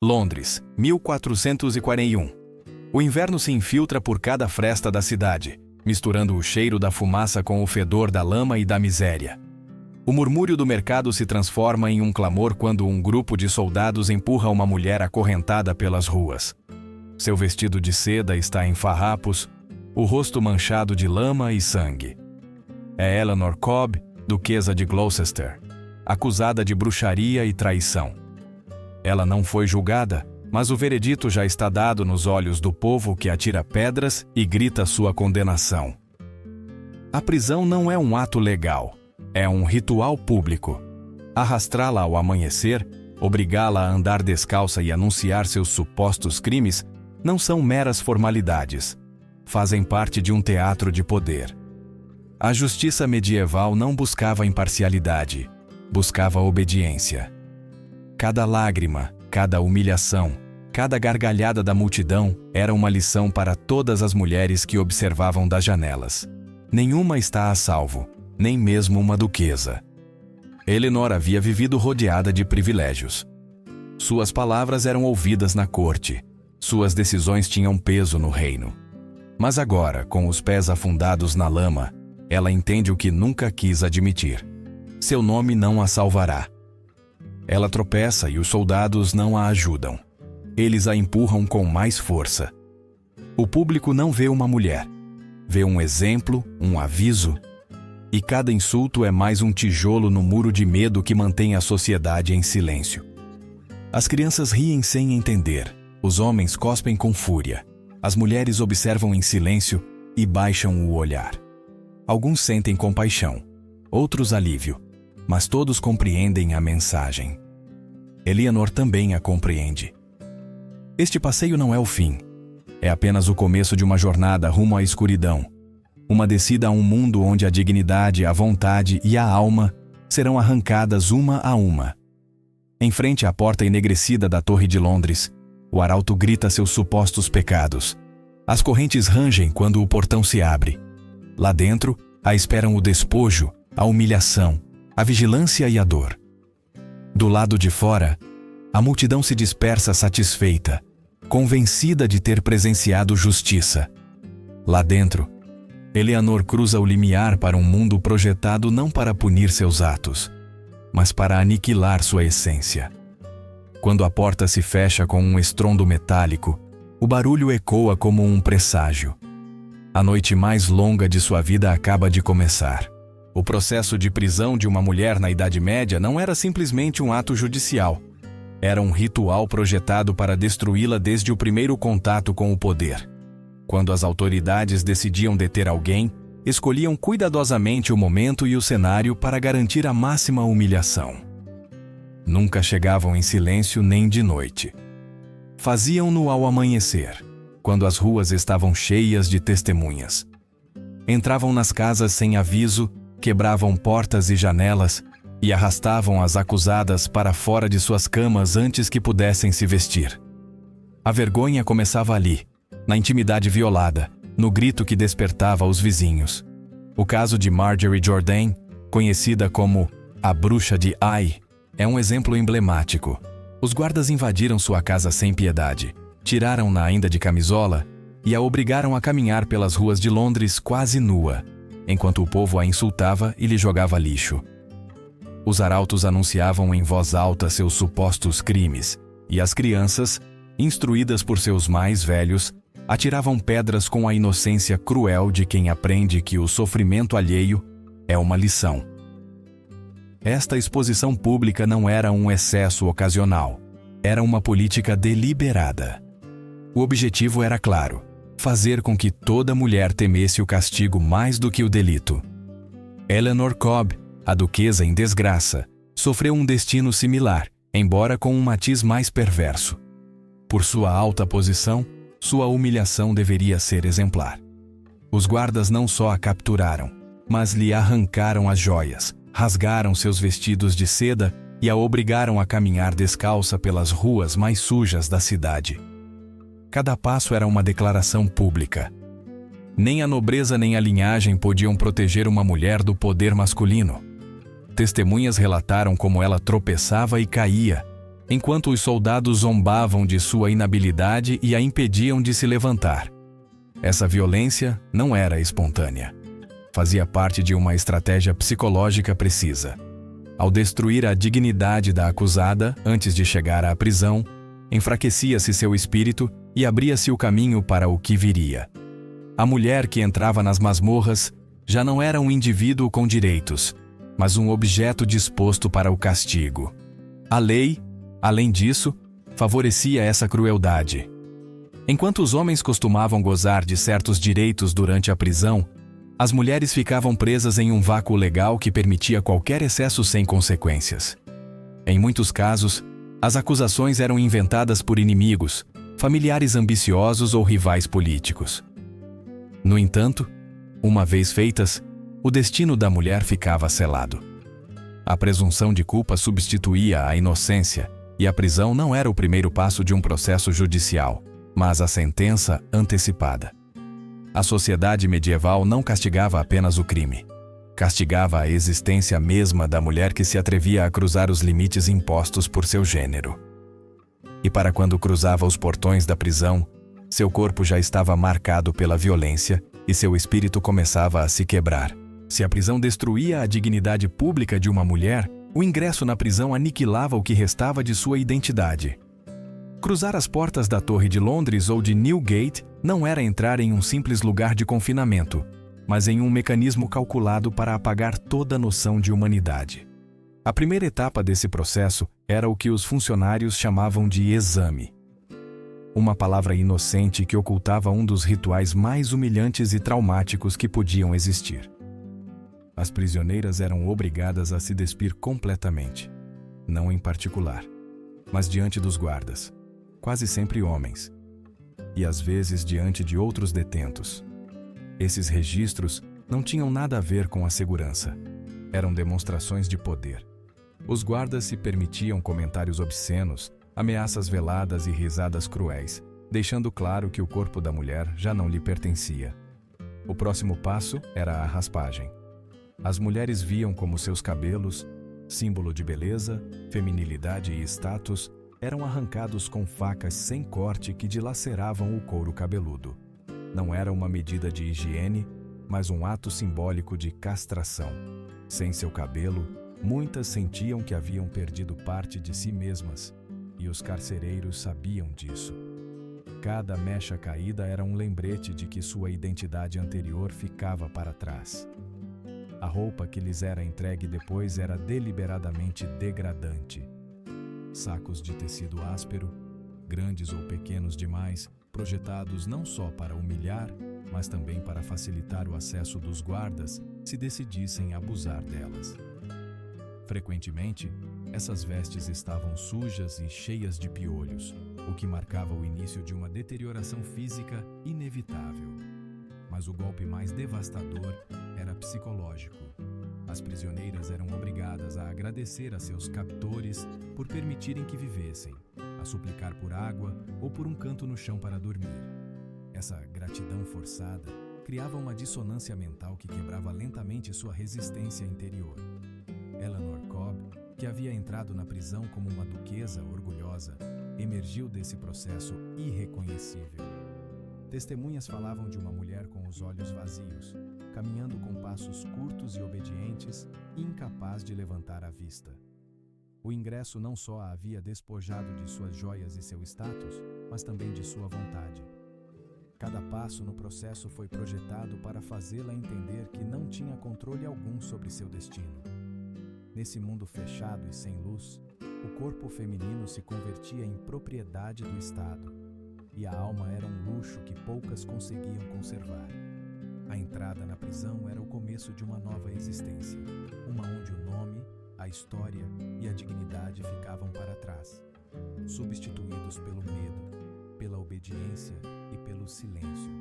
Londres, 1441. O inverno se infiltra por cada fresta da cidade, misturando o cheiro da fumaça com o fedor da lama e da miséria. O murmúrio do mercado se transforma em um clamor quando um grupo de soldados empurra uma mulher acorrentada pelas ruas. Seu vestido de seda está em farrapos, o rosto manchado de lama e sangue. É Eleanor Cobb, duquesa de Gloucester, acusada de bruxaria e traição. Ela não foi julgada, mas o veredito já está dado nos olhos do povo que atira pedras e grita sua condenação. A prisão não é um ato legal, é um ritual público. Arrastá-la ao amanhecer, obrigá-la a andar descalça e anunciar seus supostos crimes não são meras formalidades. Fazem parte de um teatro de poder. A justiça medieval não buscava imparcialidade, buscava obediência. Cada lágrima, cada humilhação, cada gargalhada da multidão era uma lição para todas as mulheres que observavam das janelas. Nenhuma está a salvo, nem mesmo uma duquesa. Eleanor havia vivido rodeada de privilégios. Suas palavras eram ouvidas na corte, suas decisões tinham peso no reino. Mas agora, com os pés afundados na lama, ela entende o que nunca quis admitir. Seu nome não a salvará. Ela tropeça e os soldados não a ajudam. Eles a empurram com mais força. O público não vê uma mulher. Vê um exemplo, um aviso. E cada insulto é mais um tijolo no muro de medo que mantém a sociedade em silêncio. As crianças riem sem entender. Os homens cospem com fúria. As mulheres observam em silêncio e baixam o olhar. Alguns sentem compaixão, outros alívio, mas todos compreendem a mensagem. Eleanor também a compreende. Este passeio não é o fim. É apenas o começo de uma jornada rumo à escuridão. Uma descida a um mundo onde a dignidade, a vontade e a alma serão arrancadas uma a uma. Em frente à porta enegrecida da Torre de Londres, o arauto grita seus supostos pecados. As correntes rangem quando o portão se abre. Lá dentro, a esperam o despojo, a humilhação, a vigilância e a dor. Do lado de fora, a multidão se dispersa satisfeita, convencida de ter presenciado justiça. Lá dentro, Eleanor cruza o limiar para um mundo projetado não para punir seus atos, mas para aniquilar sua essência. Quando a porta se fecha com um estrondo metálico, o barulho ecoa como um presságio. A noite mais longa de sua vida acaba de começar. O processo de prisão de uma mulher na Idade Média não era simplesmente um ato judicial. Era um ritual projetado para destruí-la desde o primeiro contato com o poder. Quando as autoridades decidiam deter alguém, escolhiam cuidadosamente o momento e o cenário para garantir a máxima humilhação. Nunca chegavam em silêncio nem de noite. Faziam-no ao amanhecer, quando as ruas estavam cheias de testemunhas. Entravam nas casas sem aviso, quebravam portas e janelas e arrastavam as acusadas para fora de suas camas antes que pudessem se vestir. A vergonha começava ali, na intimidade violada, no grito que despertava os vizinhos. O caso de Marjorie Jordan, conhecida como a Bruxa de Ai, é um exemplo emblemático. Os guardas invadiram sua casa sem piedade, tiraram-na ainda de camisola e a obrigaram a caminhar pelas ruas de Londres quase nua, enquanto o povo a insultava e lhe jogava lixo. Os arautos anunciavam em voz alta seus supostos crimes, e as crianças, instruídas por seus mais velhos, atiravam pedras com a inocência cruel de quem aprende que o sofrimento alheio é uma lição. Esta exposição pública não era um excesso ocasional, era uma política deliberada. O objetivo era claro: fazer com que toda mulher temesse o castigo mais do que o delito. Eleanor Cobb, a duquesa em desgraça, sofreu um destino similar, embora com um matiz mais perverso. Por sua alta posição, sua humilhação deveria ser exemplar. Os guardas não só a capturaram, mas lhe arrancaram as joias, rasgaram seus vestidos de seda e a obrigaram a caminhar descalça pelas ruas mais sujas da cidade. Cada passo era uma declaração pública. Nem a nobreza nem a linhagem podiam proteger uma mulher do poder masculino. Testemunhas relataram como ela tropeçava e caía, enquanto os soldados zombavam de sua inabilidade e a impediam de se levantar. Essa violência não era espontânea. Fazia parte de uma estratégia psicológica precisa. Ao destruir a dignidade da acusada antes de chegar à prisão, enfraquecia-se seu espírito e abria-se o caminho para o que viria. A mulher que entrava nas masmorras já não era um indivíduo com direitos, mas um objeto disposto para o castigo. A lei, além disso, favorecia essa crueldade. Enquanto os homens costumavam gozar de certos direitos durante a prisão, as mulheres ficavam presas em um vácuo legal que permitia qualquer excesso sem consequências. Em muitos casos, as acusações eram inventadas por inimigos, familiares ambiciosos ou rivais políticos. No entanto, uma vez feitas, o destino da mulher ficava selado. A presunção de culpa substituía a inocência, e a prisão não era o primeiro passo de um processo judicial, mas a sentença antecipada. A sociedade medieval não castigava apenas o crime. Castigava a existência mesma da mulher que se atrevia a cruzar os limites impostos por seu gênero. E para quando cruzava os portões da prisão, seu corpo já estava marcado pela violência e seu espírito começava a se quebrar. Se a prisão destruía a dignidade pública de uma mulher, o ingresso na prisão aniquilava o que restava de sua identidade. Cruzar as portas da Torre de Londres ou de Newgate não era entrar em um simples lugar de confinamento, mas em um mecanismo calculado para apagar toda noção de humanidade. A primeira etapa desse processo era o que os funcionários chamavam de exame. Uma palavra inocente que ocultava um dos rituais mais humilhantes e traumáticos que podiam existir. As prisioneiras eram obrigadas a se despir completamente, não em particular, mas diante dos guardas, quase sempre homens, e às vezes diante de outros detentos. Esses registros não tinham nada a ver com a segurança. Eram demonstrações de poder. Os guardas se permitiam comentários obscenos, ameaças veladas e risadas cruéis, deixando claro que o corpo da mulher já não lhe pertencia. O próximo passo era a raspagem. As mulheres viam como seus cabelos, símbolo de beleza, feminilidade e status, eram arrancados com facas sem corte que dilaceravam o couro cabeludo. Não era uma medida de higiene, mas um ato simbólico de castração. Sem seu cabelo, muitas sentiam que haviam perdido parte de si mesmas, e os carcereiros sabiam disso. Cada mecha caída era um lembrete de que sua identidade anterior ficava para trás. A roupa que lhes era entregue depois era deliberadamente degradante. Sacos de tecido áspero, grandes ou pequenos demais, projetados não só para humilhar, mas também para facilitar o acesso dos guardas se decidissem abusar delas. Frequentemente, essas vestes estavam sujas e cheias de piolhos, o que marcava o início de uma deterioração física inevitável. Mas o golpe mais devastador era psicológico. As prisioneiras eram obrigadas a agradecer a seus captores por permitirem que vivessem, a suplicar por água ou por um canto no chão para dormir. Essa gratidão forçada criava uma dissonância mental que quebrava lentamente sua resistência interior. Eleanor Cobb, que havia entrado na prisão como uma duquesa orgulhosa, emergiu desse processo irreconhecível. Testemunhas falavam de uma mulher com os olhos vazios, caminhando com passos curtos e obedientes, incapaz de levantar a vista. O ingresso não só a havia despojado de suas joias e seu status, mas também de sua vontade. Cada passo no processo foi projetado para fazê-la entender que não tinha controle algum sobre seu destino. Nesse mundo fechado e sem luz, o corpo feminino se convertia em propriedade do Estado, e a alma era um luxo que poucas conseguiam conservar. A entrada na prisão era o começo de uma nova existência, uma onde o nome, a história e a dignidade ficavam para trás, substituídos pelo medo, pela obediência e pelo silêncio.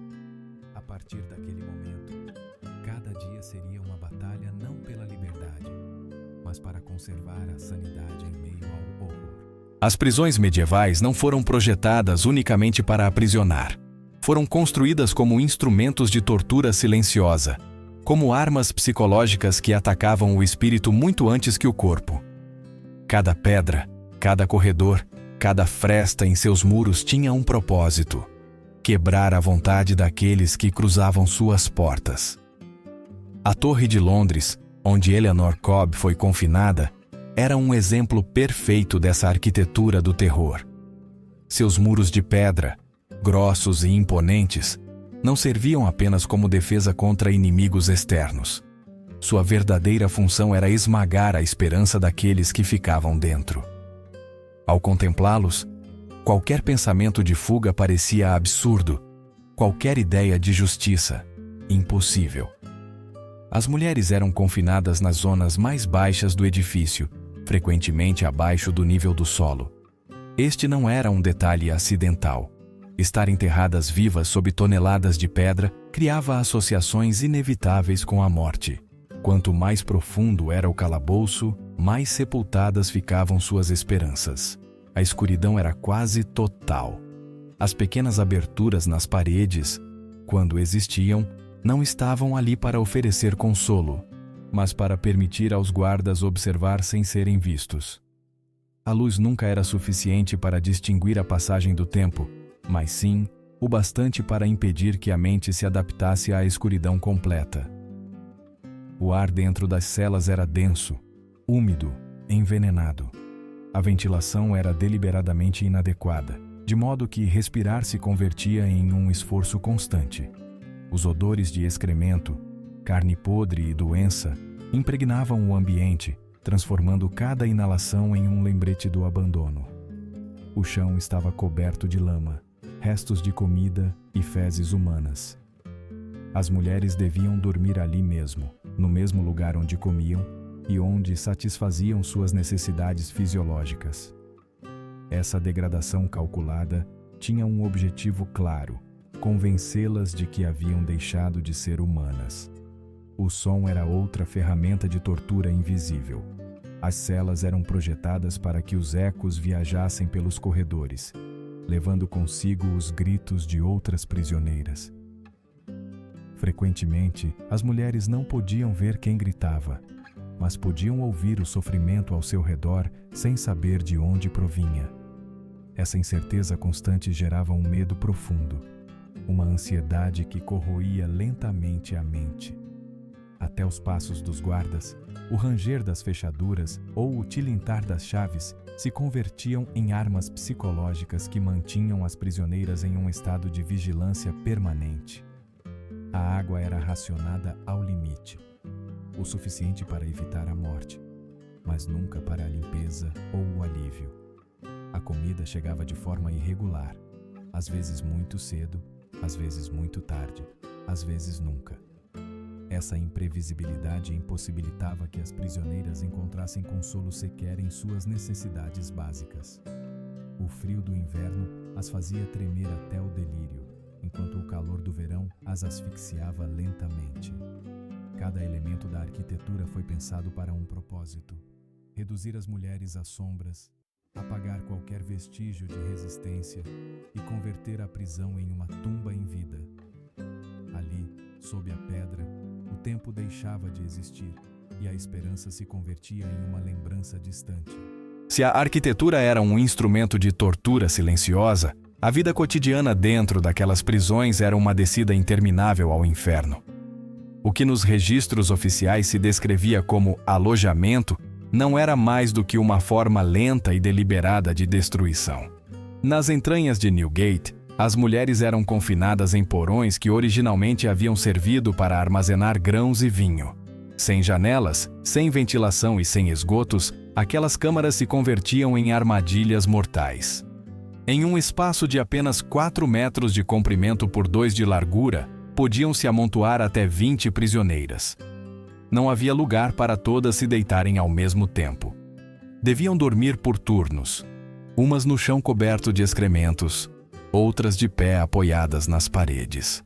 A partir daquele momento, cada dia seria uma batalha não pela liberdade, mas para conservar a sanidade em meio ao horror. As prisões medievais não foram projetadas unicamente para aprisionar. Foram construídas como instrumentos de tortura silenciosa, como armas psicológicas que atacavam o espírito muito antes que o corpo. Cada pedra, Cada corredor, cada fresta em seus muros tinha um propósito: quebrar a vontade daqueles que cruzavam suas portas. A Torre de Londres, onde Eleanor Cobb foi confinada, era um exemplo perfeito dessa arquitetura do terror. Seus muros de pedra, grossos e imponentes, não serviam apenas como defesa contra inimigos externos. Sua verdadeira função era esmagar a esperança daqueles que ficavam dentro. Ao contemplá-los, qualquer pensamento de fuga parecia absurdo, qualquer ideia de justiça, impossível. As mulheres eram confinadas nas zonas mais baixas do edifício, frequentemente abaixo do nível do solo. Este não era um detalhe acidental. Estar enterradas vivas sob toneladas de pedra criava associações inevitáveis com a morte. Quanto mais profundo era o calabouço, mais sepultadas ficavam suas esperanças. A escuridão era quase total. As pequenas aberturas nas paredes, quando existiam, não estavam ali para oferecer consolo, mas para permitir aos guardas observar sem serem vistos. A luz nunca era suficiente para distinguir a passagem do tempo, mas sim o bastante para impedir que a mente se adaptasse à escuridão completa. O ar dentro das celas era denso, úmido, envenenado. A ventilação era deliberadamente inadequada, de modo que respirar se convertia em um esforço constante. Os odores de excremento, carne podre e doença impregnavam o ambiente, transformando cada inalação em um lembrete do abandono. O chão estava coberto de lama, restos de comida e fezes humanas. As mulheres deviam dormir ali mesmo, no mesmo lugar onde comiam e onde satisfaziam suas necessidades fisiológicas. Essa degradação calculada tinha um objetivo claro: convencê-las de que haviam deixado de ser humanas. O som era outra ferramenta de tortura invisível. As celas eram projetadas para que os ecos viajassem pelos corredores, levando consigo os gritos de outras prisioneiras. Frequentemente, as mulheres não podiam ver quem gritava, mas podiam ouvir o sofrimento ao seu redor sem saber de onde provinha. Essa incerteza constante gerava um medo profundo, uma ansiedade que corroía lentamente a mente. Até os passos dos guardas, o ranger das fechaduras ou o tilintar das chaves se convertiam em armas psicológicas que mantinham as prisioneiras em um estado de vigilância permanente. A água era racionada ao limite, o suficiente para evitar a morte, mas nunca para a limpeza ou o alívio. A comida chegava de forma irregular, às vezes muito cedo, às vezes muito tarde, às vezes nunca. Essa imprevisibilidade impossibilitava que as prisioneiras encontrassem consolo sequer em suas necessidades básicas. O frio do inverno as fazia tremer até o delírio, enquanto o calor do verão as asfixiava lentamente. Cada elemento da arquitetura foi pensado para um propósito: reduzir as mulheres às sombras, apagar qualquer vestígio de resistência e converter a prisão em uma tumba em vida. Ali, sob a pedra, o tempo deixava de existir e a esperança se convertia em uma lembrança distante. Se a arquitetura era um instrumento de tortura silenciosa, a vida cotidiana dentro daquelas prisões era uma descida interminável ao inferno. O que nos registros oficiais se descrevia como alojamento não era mais do que uma forma lenta e deliberada de destruição. Nas entranhas de Newgate, as mulheres eram confinadas em porões que originalmente haviam servido para armazenar grãos e vinho. Sem janelas, sem ventilação e sem esgotos, aquelas câmaras se convertiam em armadilhas mortais. Em um espaço de apenas 4 metros de comprimento por 2 de largura, podiam se amontoar até 20 prisioneiras. Não havia lugar para todas se deitarem ao mesmo tempo. Deviam dormir por turnos, umas no chão coberto de excrementos, outras de pé apoiadas nas paredes.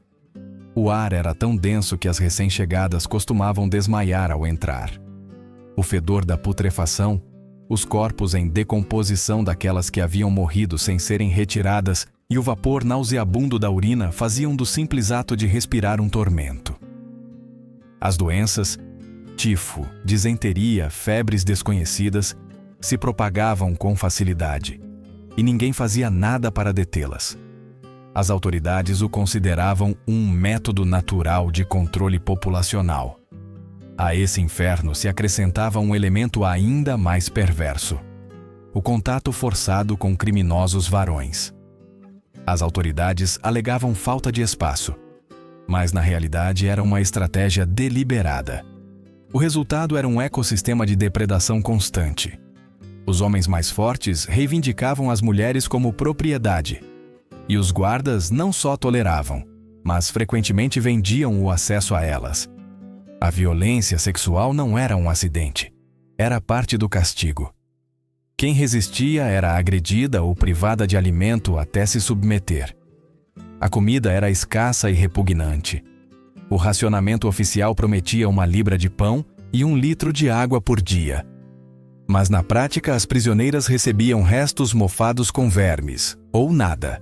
O ar era tão denso que as recém-chegadas costumavam desmaiar ao entrar. O fedor da putrefação, os corpos em decomposição daquelas que haviam morrido sem serem retiradas e o vapor nauseabundo da urina faziam do simples ato de respirar um tormento. As doenças, tifo, disenteria, febres desconhecidas, se propagavam com facilidade, e ninguém fazia nada para detê-las. As autoridades o consideravam um método natural de controle populacional. A esse inferno se acrescentava um elemento ainda mais perverso: o contato forçado com criminosos varões. As autoridades alegavam falta de espaço, mas na realidade era uma estratégia deliberada. O resultado era um ecossistema de depredação constante. Os homens mais fortes reivindicavam as mulheres como propriedade, e os guardas não só toleravam, mas frequentemente vendiam o acesso a elas. A violência sexual não era um acidente, era parte do castigo. Quem resistia era agredida ou privada de alimento até se submeter. A comida era escassa e repugnante. O racionamento oficial prometia 1 libra de pão e 1 litro de água por dia. Mas na prática, as prisioneiras recebiam restos mofados com vermes, ou nada.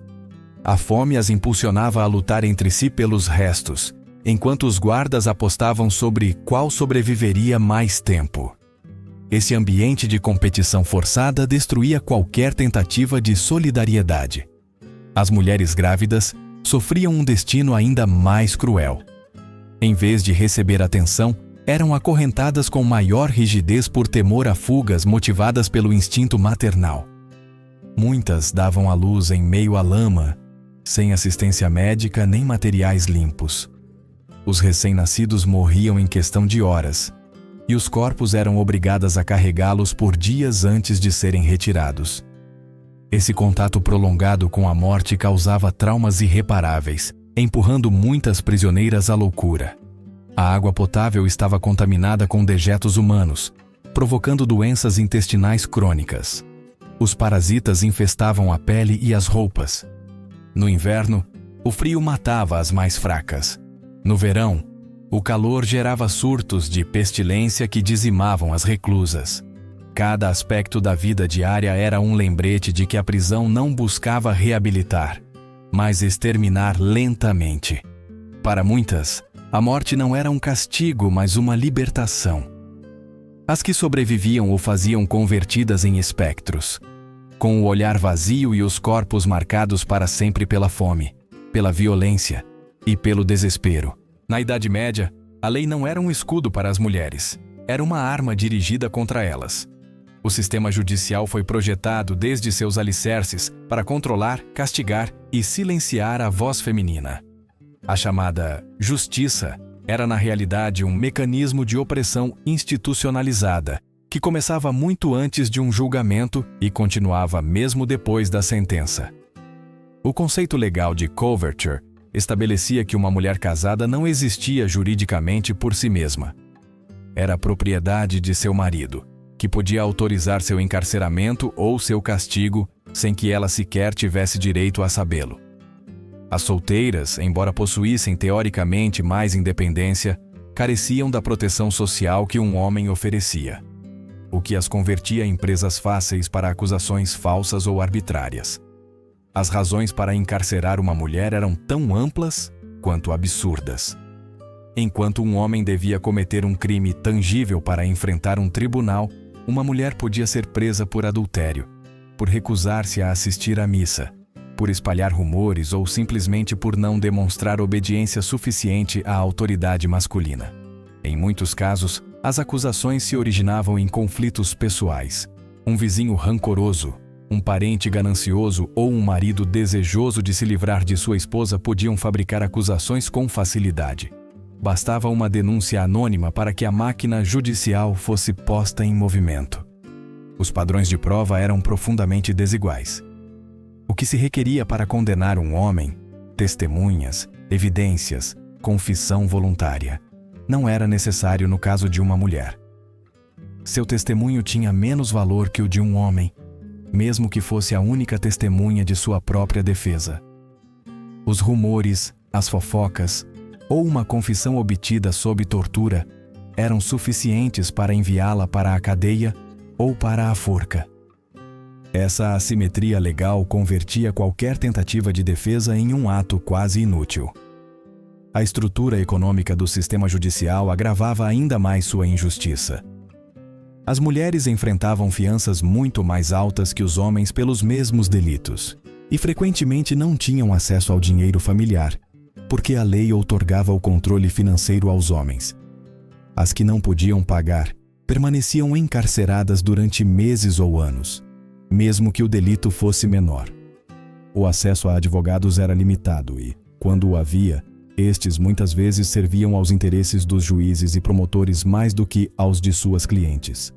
A fome as impulsionava a lutar entre si pelos restos, enquanto os guardas apostavam sobre qual sobreviveria mais tempo. Esse ambiente de competição forçada destruía qualquer tentativa de solidariedade. As mulheres grávidas sofriam um destino ainda mais cruel. Em vez de receber atenção, eram acorrentadas com maior rigidez por temor a fugas motivadas pelo instinto maternal. Muitas davam à luz em meio à lama, sem assistência médica nem materiais limpos. Os recém-nascidos morriam em questão de horas, e os corpos eram obrigadas a carregá-los por dias antes de serem retirados. Esse contato prolongado com a morte causava traumas irreparáveis, empurrando muitas prisioneiras à loucura. A água potável estava contaminada com dejetos humanos, provocando doenças intestinais crônicas. Os parasitas infestavam a pele e as roupas. No inverno, o frio matava as mais fracas. No verão, o calor gerava surtos de pestilência que dizimavam as reclusas. Cada aspecto da vida diária era um lembrete de que a prisão não buscava reabilitar, mas exterminar lentamente. Para muitas, a morte não era um castigo, mas uma libertação. As que sobreviviam o faziam convertidas em espectros, com o olhar vazio e os corpos marcados para sempre pela fome, pela violência e pelo desespero. Na Idade Média, a lei não era um escudo para as mulheres, era uma arma dirigida contra elas. O sistema judicial foi projetado desde seus alicerces para controlar, castigar e silenciar a voz feminina. A chamada justiça era na realidade um mecanismo de opressão institucionalizada, que começava muito antes de um julgamento e continuava mesmo depois da sentença. O conceito legal de coverture estabelecia que uma mulher casada não existia juridicamente por si mesma. Era propriedade de seu marido, que podia autorizar seu encarceramento ou seu castigo sem que ela sequer tivesse direito a sabê-lo. As solteiras, embora possuíssem teoricamente mais independência, careciam da proteção social que um homem oferecia, o que as convertia em presas fáceis para acusações falsas ou arbitrárias. As razões para encarcerar uma mulher eram tão amplas quanto absurdas. Enquanto um homem devia cometer um crime tangível para enfrentar um tribunal, uma mulher podia ser presa por adultério, por recusar-se a assistir à missa, por espalhar rumores ou simplesmente por não demonstrar obediência suficiente à autoridade masculina. Em muitos casos, as acusações se originavam em conflitos pessoais. Um vizinho rancoroso, um parente ganancioso ou um marido desejoso de se livrar de sua esposa podiam fabricar acusações com facilidade. Bastava uma denúncia anônima para que a máquina judicial fosse posta em movimento. Os padrões de prova eram profundamente desiguais. O que se requeria para condenar um homem, testemunhas, evidências, confissão voluntária, não era necessário no caso de uma mulher. Seu testemunho tinha menos valor que o de um homem, mesmo que fosse a única testemunha de sua própria defesa. Os rumores, as fofocas ou uma confissão obtida sob tortura eram suficientes para enviá-la para a cadeia ou para a forca. Essa assimetria legal convertia qualquer tentativa de defesa em um ato quase inútil. A estrutura econômica do sistema judicial agravava ainda mais sua injustiça. As mulheres enfrentavam fianças muito mais altas que os homens pelos mesmos delitos, e frequentemente não tinham acesso ao dinheiro familiar, porque a lei outorgava o controle financeiro aos homens. As que não podiam pagar permaneciam encarceradas durante meses ou anos, mesmo que o delito fosse menor. O acesso a advogados era limitado e, quando o havia, estes muitas vezes serviam aos interesses dos juízes e promotores mais do que aos de suas clientes.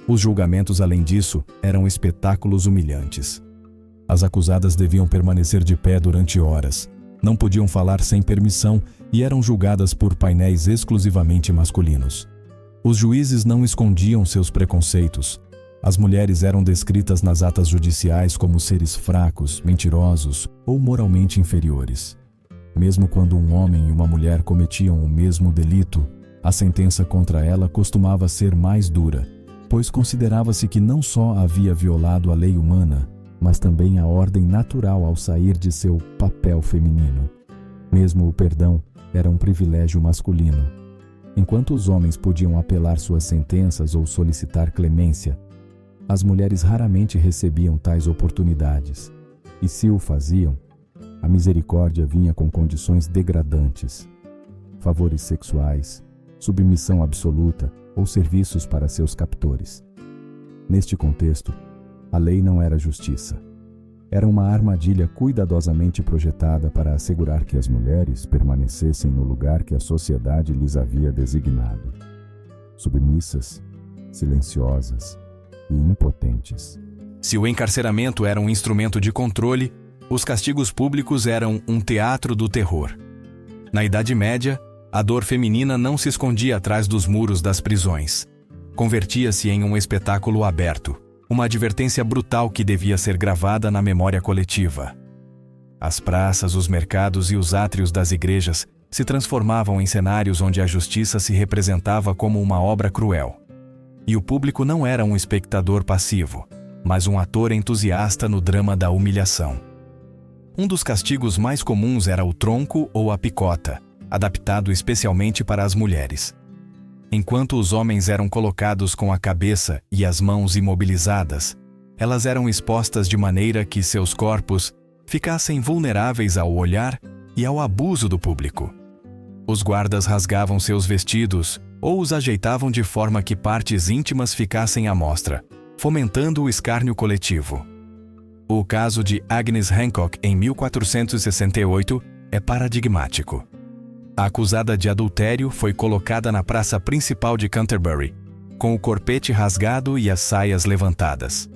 Os julgamentos, além disso, eram espetáculos humilhantes. As acusadas deviam permanecer de pé durante horas, não podiam falar sem permissão e eram julgadas por painéis exclusivamente masculinos. Os juízes não escondiam seus preconceitos. As mulheres eram descritas nas atas judiciais como seres fracos, mentirosos ou moralmente inferiores. Mesmo quando um homem e uma mulher cometiam o mesmo delito, a sentença contra ela costumava ser mais dura, pois considerava-se que não só havia violado a lei humana, mas também a ordem natural ao sair de seu papel feminino. Mesmo o perdão era um privilégio masculino. Enquanto os homens podiam apelar suas sentenças ou solicitar clemência, as mulheres raramente recebiam tais oportunidades. E se o faziam, a misericórdia vinha com condições degradantes: favores sexuais, submissão absoluta ou serviços para seus captores. Neste contexto, a lei não era justiça. Era uma armadilha cuidadosamente projetada para assegurar que as mulheres permanecessem no lugar que a sociedade lhes havia designado, submissas, silenciosas e impotentes. Se o encarceramento era um instrumento de controle, os castigos públicos eram um teatro do terror. Na Idade Média, a dor feminina não se escondia atrás dos muros das prisões. Convertia-se em um espetáculo aberto, uma advertência brutal que devia ser gravada na memória coletiva. As praças, os mercados e os átrios das igrejas se transformavam em cenários onde a justiça se representava como uma obra cruel. E o público não era um espectador passivo, mas um ator entusiasta no drama da humilhação. Um dos castigos mais comuns era o tronco ou a picota, adaptado especialmente para as mulheres. Enquanto os homens eram colocados com a cabeça e as mãos imobilizadas, elas eram expostas de maneira que seus corpos ficassem vulneráveis ao olhar e ao abuso do público. Os guardas rasgavam seus vestidos ou os ajeitavam de forma que partes íntimas ficassem à mostra, fomentando o escárnio coletivo. O caso de Agnes Hancock, em 1468, é paradigmático. A acusada de adultério foi colocada na praça principal de Canterbury, com o corpete rasgado e as saias levantadas.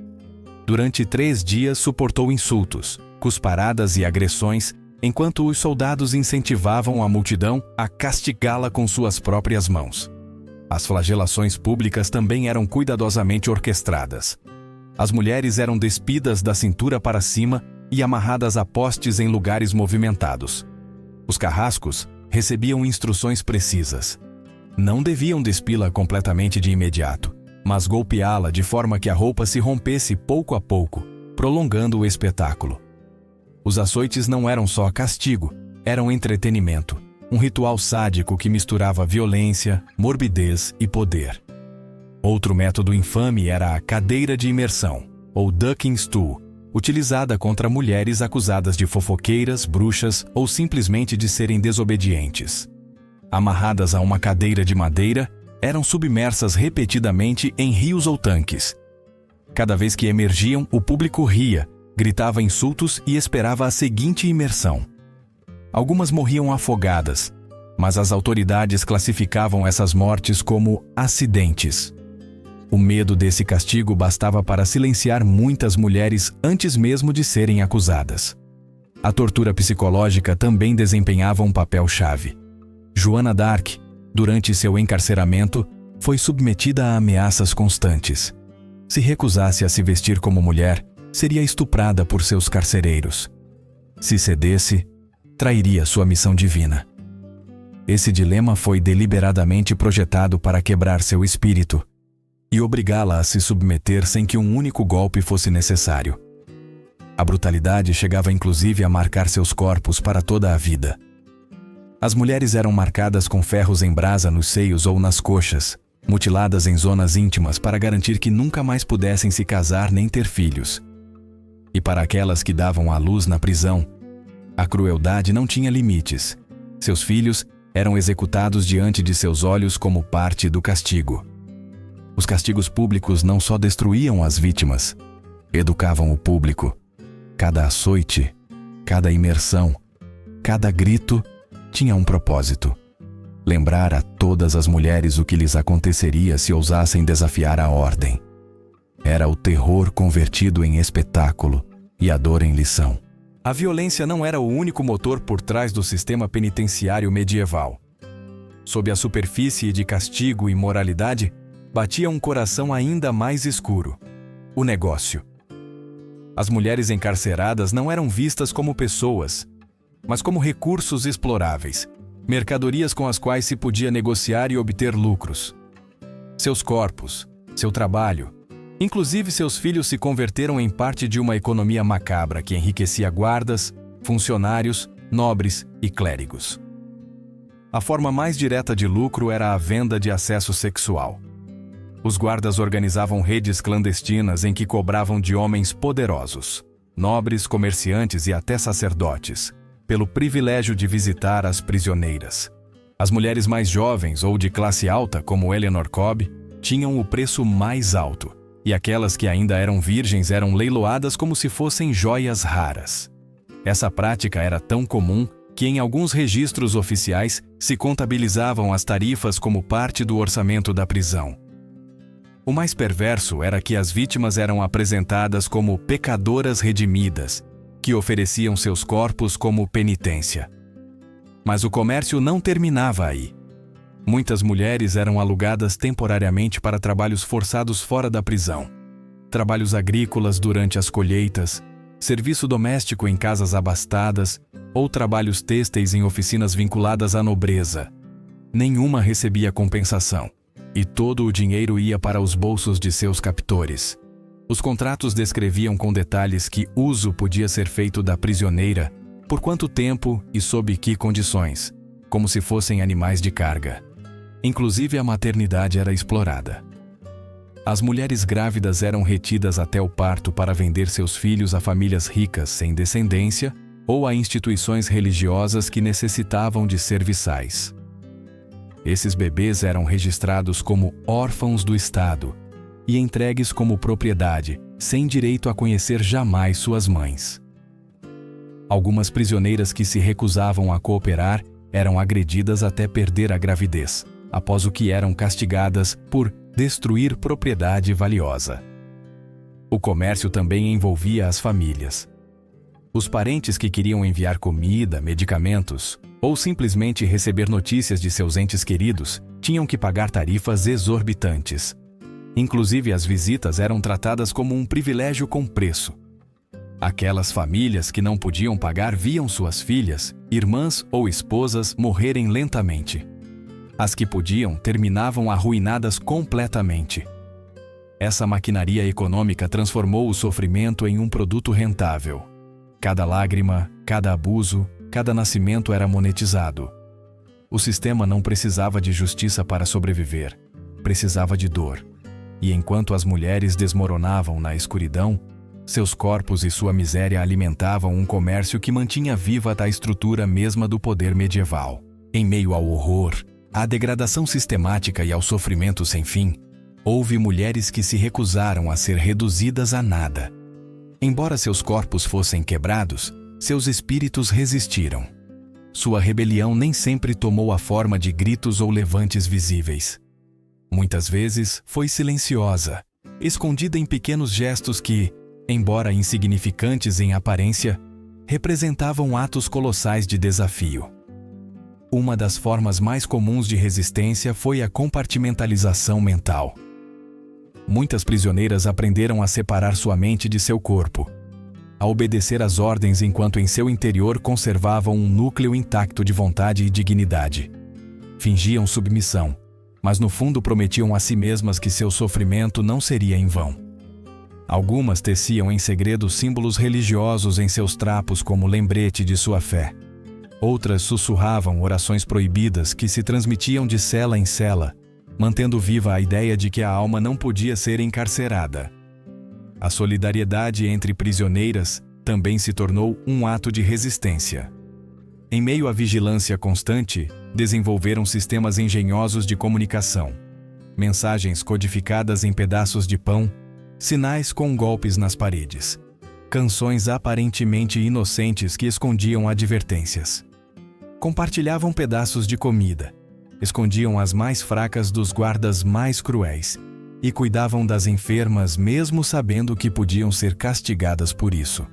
Durante 3 dias suportou insultos, cusparadas e agressões, enquanto os soldados incentivavam a multidão a castigá-la com suas próprias mãos. As flagelações públicas também eram cuidadosamente orquestradas. As mulheres eram despidas da cintura para cima e amarradas a postes em lugares movimentados. Os carrascos recebiam instruções precisas. Não deviam despí-la completamente de imediato, mas golpeá-la de forma que a roupa se rompesse pouco a pouco, prolongando o espetáculo. Os açoites não eram só castigo, eram entretenimento, um ritual sádico que misturava violência, morbidez e poder. Outro método infame era a cadeira de imersão, ou ducking stool, utilizada contra mulheres acusadas de fofoqueiras, bruxas ou simplesmente de serem desobedientes. Amarradas a uma cadeira de madeira, eram submersas repetidamente em rios ou tanques. Cada vez que emergiam, o público ria, gritava insultos e esperava a seguinte imersão. Algumas morriam afogadas, mas as autoridades classificavam essas mortes como acidentes. O medo desse castigo bastava para silenciar muitas mulheres antes mesmo de serem acusadas. A tortura psicológica também desempenhava um papel-chave. Joana d'Arc, durante seu encarceramento, foi submetida a ameaças constantes. Se recusasse a se vestir como mulher, seria estuprada por seus carcereiros. Se cedesse, trairia sua missão divina. Esse dilema foi deliberadamente projetado para quebrar seu espírito e obrigá-la a se submeter sem que um único golpe fosse necessário. A brutalidade chegava inclusive a marcar seus corpos para toda a vida. As mulheres eram marcadas com ferros em brasa nos seios ou nas coxas, mutiladas em zonas íntimas para garantir que nunca mais pudessem se casar nem ter filhos. E para aquelas que davam à luz na prisão, a crueldade não tinha limites. Seus filhos eram executados diante de seus olhos como parte do castigo. Os castigos públicos não só destruíam as vítimas, educavam o público. Cada açoite, cada imersão, cada grito tinha um propósito: lembrar a todas as mulheres o que lhes aconteceria se ousassem desafiar a ordem. Era o terror convertido em espetáculo e a dor em lição. A violência não era o único motor por trás do sistema penitenciário medieval. Sob a superfície de castigo e moralidade, batia um coração ainda mais escuro: o negócio. As mulheres encarceradas não eram vistas como pessoas, mas como recursos exploráveis, mercadorias com as quais se podia negociar e obter lucros. Seus corpos, seu trabalho, inclusive seus filhos se converteram em parte de uma economia macabra que enriquecia guardas, funcionários, nobres e clérigos. A forma mais direta de lucro era a venda de acesso sexual. Os guardas organizavam redes clandestinas em que cobravam de homens poderosos, nobres, comerciantes e até sacerdotes, pelo privilégio de visitar as prisioneiras. As mulheres mais jovens ou de classe alta, como Eleanor Cobb, tinham o preço mais alto, e aquelas que ainda eram virgens eram leiloadas como se fossem joias raras. Essa prática era tão comum que em alguns registros oficiais se contabilizavam as tarifas como parte do orçamento da prisão. O mais perverso era que as vítimas eram apresentadas como pecadoras redimidas, que ofereciam seus corpos como penitência. Mas o comércio não terminava aí. Muitas mulheres eram alugadas temporariamente para trabalhos forçados fora da prisão, trabalhos agrícolas durante as colheitas, serviço doméstico em casas abastadas ou trabalhos têxteis em oficinas vinculadas à nobreza. Nenhuma recebia compensação, e todo o dinheiro ia para os bolsos de seus captores. Os contratos descreviam com detalhes que uso podia ser feito da prisioneira, por quanto tempo e sob que condições, como se fossem animais de carga. Inclusive a maternidade era explorada. As mulheres grávidas eram retidas até o parto para vender seus filhos a famílias ricas sem descendência ou a instituições religiosas que necessitavam de serviçais. Esses bebês eram registrados como órfãos do Estado e entregues como propriedade, sem direito a conhecer jamais suas mães. Algumas prisioneiras que se recusavam a cooperar eram agredidas até perder a gravidez, após o que eram castigadas por destruir propriedade valiosa. O comércio também envolvia as famílias. Os parentes que queriam enviar comida, medicamentos ou simplesmente receber notícias de seus entes queridos tinham que pagar tarifas exorbitantes. Inclusive, as visitas eram tratadas como um privilégio com preço. Aquelas famílias que não podiam pagar viam suas filhas, irmãs ou esposas morrerem lentamente. As que podiam terminavam arruinadas completamente. Essa maquinaria econômica transformou o sofrimento em um produto rentável. Cada lágrima, cada abuso, cada nascimento era monetizado. O sistema não precisava de justiça para sobreviver, precisava de dor. E enquanto as mulheres desmoronavam na escuridão, seus corpos e sua miséria alimentavam um comércio que mantinha viva a estrutura mesma do poder medieval. Em meio ao horror, à degradação sistemática e ao sofrimento sem fim, houve mulheres que se recusaram a ser reduzidas a nada. Embora seus corpos fossem quebrados, seus espíritos resistiram. Sua rebelião nem sempre tomou a forma de gritos ou levantes visíveis. Muitas vezes foi silenciosa, escondida em pequenos gestos que, embora insignificantes em aparência, representavam atos colossais de desafio. Uma das formas mais comuns de resistência foi a compartimentalização mental. Muitas prisioneiras aprenderam a separar sua mente de seu corpo, a obedecer às ordens enquanto em seu interior conservavam um núcleo intacto de vontade e dignidade. Fingiam submissão, mas no fundo prometiam a si mesmas que seu sofrimento não seria em vão. Algumas teciam em segredo símbolos religiosos em seus trapos como lembrete de sua fé. Outras sussurravam orações proibidas que se transmitiam de cela em cela, mantendo viva a ideia de que a alma não podia ser encarcerada. A solidariedade entre prisioneiras também se tornou um ato de resistência. Em meio à vigilância constante, desenvolveram sistemas engenhosos de comunicação, mensagens codificadas em pedaços de pão, sinais com golpes nas paredes, canções aparentemente inocentes que escondiam advertências. Compartilhavam pedaços de comida, escondiam as mais fracas dos guardas mais cruéis e cuidavam das enfermas mesmo sabendo que podiam ser castigadas por isso.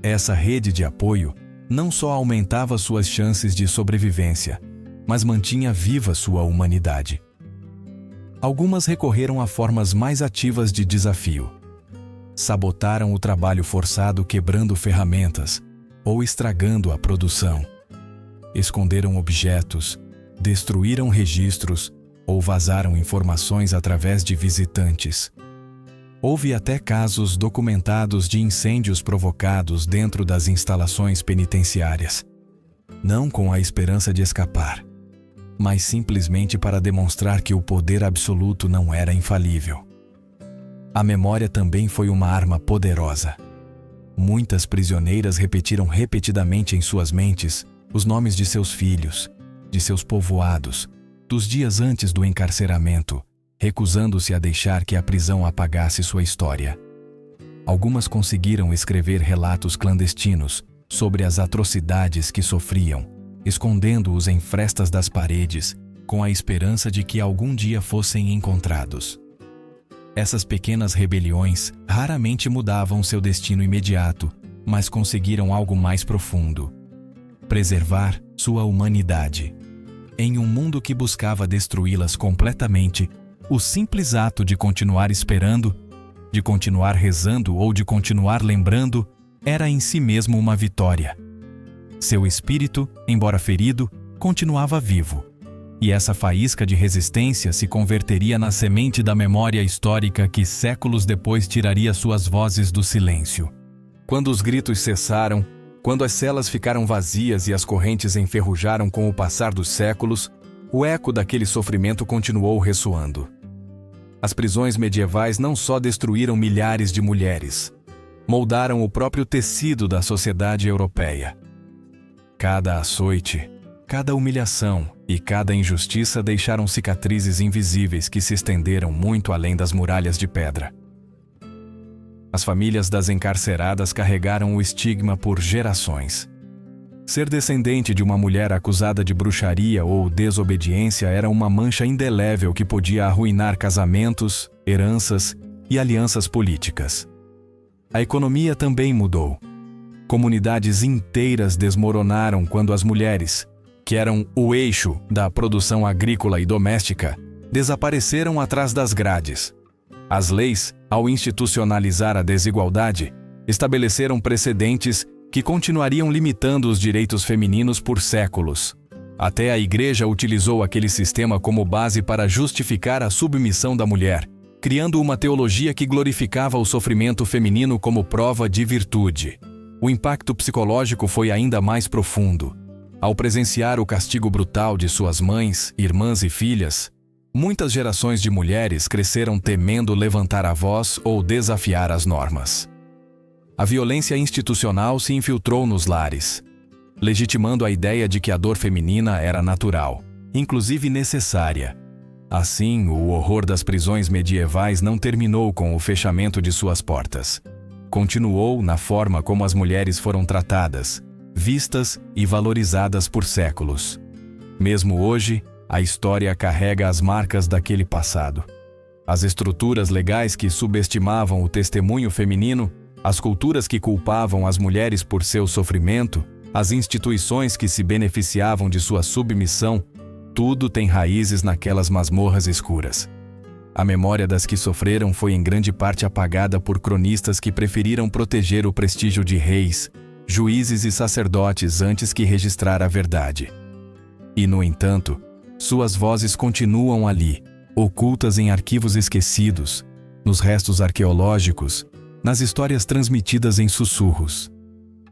Essa rede de apoio não só aumentava suas chances de sobrevivência, mas mantinha viva sua humanidade. Algumas recorreram a formas mais ativas de desafio. Sabotaram o trabalho forçado quebrando ferramentas ou estragando a produção. Esconderam objetos, destruíram registros ou vazaram informações através de visitantes. Houve até casos documentados de incêndios provocados dentro das instalações penitenciárias, não com a esperança de escapar, mas simplesmente para demonstrar que o poder absoluto não era infalível. A memória também foi uma arma poderosa. Muitas prisioneiras repetiram repetidamente em suas mentes os nomes de seus filhos, de seus povoados, dos dias antes do encarceramento, recusando-se a deixar que a prisão apagasse sua história. Algumas conseguiram escrever relatos clandestinos sobre as atrocidades que sofriam, escondendo-os em frestas das paredes, com a esperança de que algum dia fossem encontrados. Essas pequenas rebeliões raramente mudavam seu destino imediato, mas conseguiram algo mais profundo: preservar sua humanidade. Em um mundo que buscava destruí-las completamente, o simples ato de continuar esperando, de continuar rezando ou de continuar lembrando, era em si mesmo uma vitória. Seu espírito, embora ferido, continuava vivo. E essa faísca de resistência se converteria na semente da memória histórica que séculos depois tiraria suas vozes do silêncio. Quando os gritos cessaram, quando as celas ficaram vazias e as correntes enferrujaram com o passar dos séculos, o eco daquele sofrimento continuou ressoando. As prisões medievais não só destruíram milhares de mulheres, moldaram o próprio tecido da sociedade europeia. Cada açoite, cada humilhação e cada injustiça deixaram cicatrizes invisíveis que se estenderam muito além das muralhas de pedra. As famílias das encarceradas carregaram o estigma por gerações. Ser descendente de uma mulher acusada de bruxaria ou desobediência era uma mancha indelével que podia arruinar casamentos, heranças e alianças políticas. A economia também mudou. Comunidades inteiras desmoronaram quando as mulheres, que eram o eixo da produção agrícola e doméstica, desapareceram atrás das grades. As leis, ao institucionalizar a desigualdade, estabeleceram precedentes que continuariam limitando os direitos femininos por séculos. Até a Igreja utilizou aquele sistema como base para justificar a submissão da mulher, criando uma teologia que glorificava o sofrimento feminino como prova de virtude. O impacto psicológico foi ainda mais profundo. Ao presenciar o castigo brutal de suas mães, irmãs e filhas, muitas gerações de mulheres cresceram temendo levantar a voz ou desafiar as normas. A violência institucional se infiltrou nos lares, legitimando a ideia de que a dor feminina era natural, inclusive necessária. Assim, o horror das prisões medievais não terminou com o fechamento de suas portas. Continuou na forma como as mulheres foram tratadas, vistas e valorizadas por séculos. Mesmo hoje, a história carrega as marcas daquele passado. As estruturas legais que subestimavam o testemunho feminino, as culturas que culpavam as mulheres por seu sofrimento, as instituições que se beneficiavam de sua submissão, tudo tem raízes naquelas masmorras escuras. A memória das que sofreram foi em grande parte apagada por cronistas que preferiram proteger o prestígio de reis, juízes e sacerdotes antes que registrar a verdade. E, no entanto, suas vozes continuam ali, ocultas em arquivos esquecidos, nos restos arqueológicos, nas histórias transmitidas em sussurros.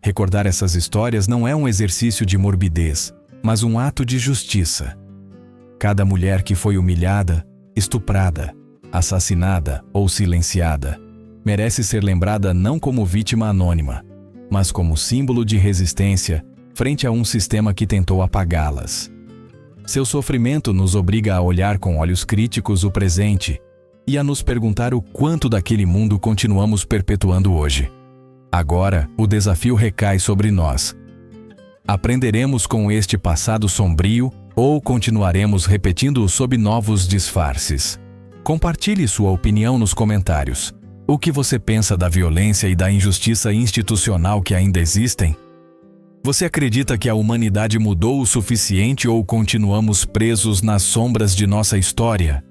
Recordar essas histórias não é um exercício de morbidez, mas um ato de justiça. cada mulher que foi humilhada, estuprada, assassinada ou silenciada merece ser lembrada não como vítima anônima, mas como símbolo de resistência frente a um sistema que tentou apagá-las. Seu sofrimento nos obriga a olhar com olhos críticos o presente e a nos perguntar o quanto daquele mundo continuamos perpetuando hoje. Agora, o desafio recai sobre nós. Aprenderemos com este passado sombrio ou continuaremos repetindo-o sob novos disfarces? Compartilhe sua opinião nos comentários. O que você pensa da violência e da injustiça institucional que ainda existem? Você acredita que a humanidade mudou o suficiente ou continuamos presos nas sombras de nossa história?